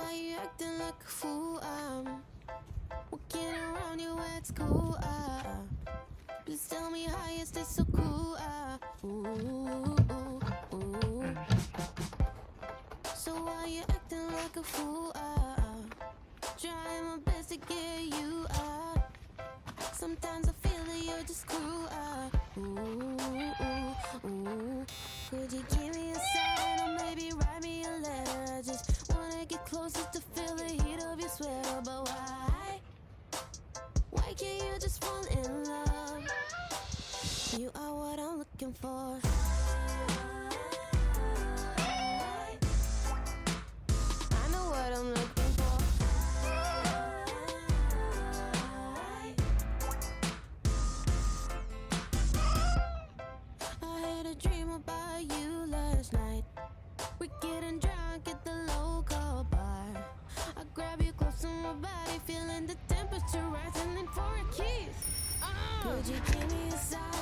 why you acting like a fool? I'm walking around you at school. Please tell me how you stay so cool. Ooh. So why you acting like a fool? Trying my best to get you out. Sometimes I feel that you're just cruel. Ooh. Could you give me a sign or maybe write me a letter? I just wanna get closer to feel the heat of your sweater. But why can't you just fall in love? You are what I'm looking for. I know what I'm looking for. I had a dream about you last night. We're getting drunk at the local bar. I grab you close to my body, feeling the temperature rising in for a kiss. Could you give me a sign?